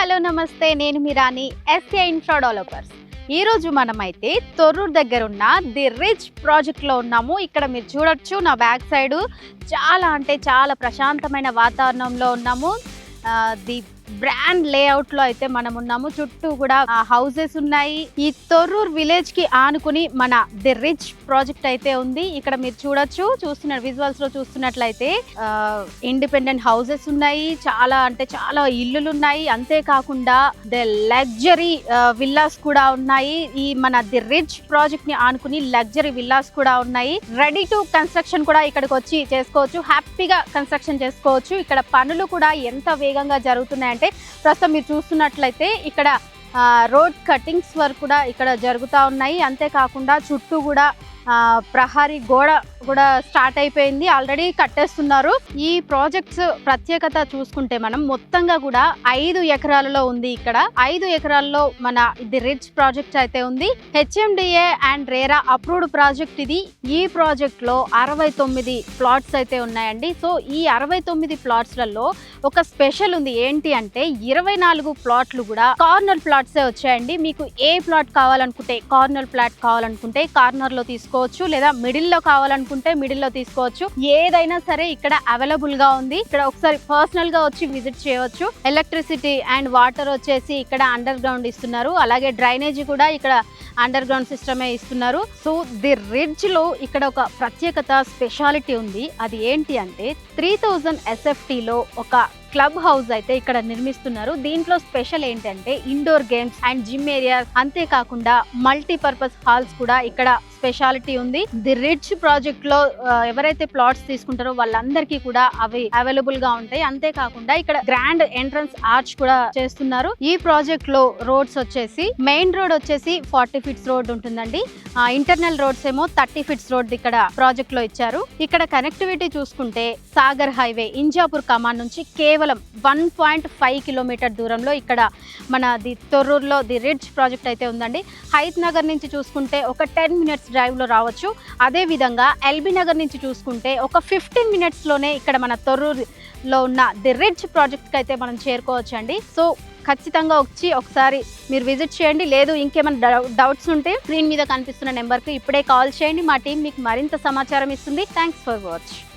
Hello నమస్తే, నేను మీ రాణి SA infra developers. ఈ రోజు మనమైతే తొర్రూరు దగ్గర ఉన్న ది రిచ్ ప్రాజెక్ట్ లో ఉన్నాము. ఇక్కడ మీరు చూడొచ్చు నా బ్యాక్ సైడ్ చాలా అంటే చాలా ప్రశాంతమైన వాతావరణంలో ఉన్నాము. ది బ్రాండ్ లేఅవుట్ లో అయితే మనం ఉన్నాము. చుట్టూ కూడా హౌసెస్ ఉన్నాయి. ఈ తొర్రూరు విలేజ్ కి ఆనుకుని మన ది రిచ్ ప్రాజెక్ట్ అయితే ఉంది. ఇక్కడ మీరు చూస్తున్న విజువల్స్ లో చూస్తున్నట్లయితే ఇండిపెండెంట్ హౌసెస్ ఉన్నాయి. చాలా అంటే చాలా ఇల్లులు ఉన్నాయి. అంతేకాకుండా ది లగ్జరీ విల్లాస్ కూడా ఉన్నాయి. ఈ మన ది రిచ్ ప్రాజెక్ట్ ని ఆనుకుని లగ్జరీ విల్లాస్ కూడా ఉన్నాయి. రెడీ టు కన్స్ట్రక్షన్ కూడా ఇక్కడికి వచ్చి చేసుకోవచ్చు. హ్యాపీగా కన్స్ట్రక్షన్ చేసుకోవచ్చు. ఇక్కడ పనులు కూడా ఎంత వేగంగా జరుగుతున్నాయంటే ప్రస్తుతం మీరు చూస్తున్నట్లయితే ఇక్కడ రోడ్ కటింగ్స్ వర్క్ కూడా ఇక్కడ జరుగుతూ ఉన్నాయి. అంతేకాకుండా చుట్టూ కూడా ప్రహారీ గోడ కూడా స్టార్ట్ అయిపోయింది, ఆల్రెడీ కట్టేస్తున్నారు. ఈ ప్రాజెక్ట్స్ ప్రత్యేకత చూసుకుంటే మనం మొత్తంగా కూడా 5 ఎకరాలలో ఉంది. ఇక్కడ 5 ఎకరాల్లో మన ది రిచ్ ప్రాజెక్ట్ అయితే ఉంది. HMDA and RERA approved project ఇది. ఈ ప్రాజెక్ట్ లో 69 ప్లాట్స్ అయితే ఉన్నాయండి. సో ఈ 69 ప్లాట్స్లలో ఒక స్పెషల్ ఉంది. ఏంటి అంటే 24 ప్లాట్లు కూడా కార్నర్ ప్లాట్సే వచ్చాయండి. మీకు ఏ ప్లాట్ కావాలనుకుంటే కార్నర్ ప్లాట్ కావాలనుకుంటే కార్నర్ లో తీసుకోవచ్చు, లేదా మిడిల్ లో కావాలనుకుంటే మిడిల్ లో తీసుకోవచ్చు. ఏదైనా సరే ఇక్కడ అవైలబుల్ గా ఉంది. ఇక్కడ ఒకసారి పర్సనల్ గా వచ్చి విజిట్ చేయవచ్చు. ఎలక్ట్రిసిటీ అండ్ వాటర్ వచ్చేసి ఇక్కడ అండర్ గ్రౌండ్ ఇస్తున్నారు. అలాగే డ్రైనేజీ కూడా ఇక్కడ అండర్ గ్రౌండ్ సిస్టమే ఇస్తున్నారు. సో ది రిడ్జ్ లో ఇక్కడ ఒక ప్రత్యేకత స్పెషాలిటీ ఉంది. అది ఏంటి అంటే 3000 SFT లో ఒక క్లబ్ హౌస్ అయితే ఇక్కడ నిర్మిస్తున్నారు. దీంట్లో స్పెషల్ ఏంటంటే indoor games and gym areas, అంతేకాకుండా మల్టీపర్పస్ హాల్స్ కూడా ఇక్కడ స్పెషాలిటీ ఉంది. ది రిచ్ ప్రాజెక్ట్ లో ఎవరైతే ప్లాట్స్ తీసుకుంటారో వాళ్ళందరికీ కూడా అవి అవైలబుల్ గా ఉంటాయి. అంతేకాకుండా ఇక్కడ గ్రాండ్ ఎంట్రన్స్ ఆర్చ్ కూడా చేస్తున్నారు. ఈ ప్రాజెక్ట్ లో రోడ్స్ వచ్చేసి మెయిన్ రోడ్ వచ్చేసి 40 ఫీట్స్ రోడ్ ఉంటుందండి. ఇంటర్నల్ రోడ్స్ ఏమో 30 ఫీట్స్ రోడ్ ఇక్కడ ప్రాజెక్ట్ లో ఇచ్చారు. ఇక్కడ కనెక్టివిటీ చూసుకుంటే సాగర్ హైవే ఇంజాపూర్ కమాన్ నుంచి కేవలం 1.5 కిలోమీటర్ దూరంలో ఇక్కడ మన ది తొర్రూరులో ది రిచ్ ప్రాజెక్ట్ అయితే ఉందండి. హైత్ నగర్ నుంచి చూసుకుంటే ఒక 10 మినిట్స్ డ్రైవ్ లో రావచ్చు. అదే విధంగా ఎల్బీ నగర్ నుంచి చూసుకుంటే ఒక 15 మినిట్స్ లోనే ఇక్కడ మన తొర్రూరులో ఉన్న ది రిచ్ ప్రాజెక్ట్ అయితే మనం చేరుకోవచ్చు అండి. సో ఖచ్చితంగా వచ్చి ఒకసారి మీరు విజిట్ చేయండి. లేదు ఇంకేమైనా డౌట్స్ ఉంటే స్క్రీన్ మీద కనిపిస్తున్న నెంబర్కి ఇప్పుడే కాల్ చేయండి. మా టీం మీకు మరింత సమాచారం ఇస్తుంది. Thanks for watch.